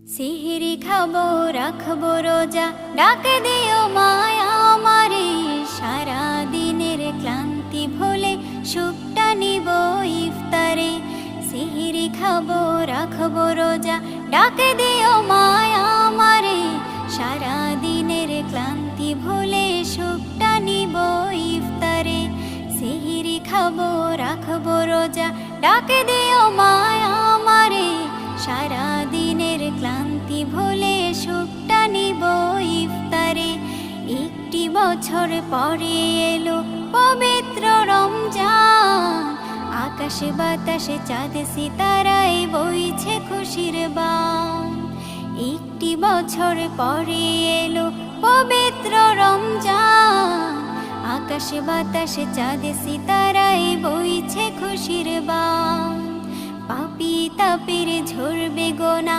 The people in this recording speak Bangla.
সিহরি খাবো রাখবো রোজা, ডাকে দিও মায়া আমারে। সারা দিনের ক্লান্তি ভুলে সুখটা নিব ইফতারে। সিহরি খাবো রাখবো রোজা, ডাকে দিও মায়া আমারে। সারা দিনের ক্লান্তি ভুলে সুখটা নিব ইফতারে। সিহরি খাবো রাখবো রোজা, ডাকে দিও মায়া আমারে। সারা দিনের ক্লান্তি ভুলে সুখটা নিব ইফতারে। একটি বছর পরে এলো পবিত্র রমজান, আকাশে বাতাসে চাঁদ সিতারায় বইছে খুশির বান। একটি বছর পরে এলো পবিত্র রমজান, আকাশে বাতাসে চাঁদ সিতারায় বইছে খুশির বান। পাপী তাপের ঝরবে গোনা,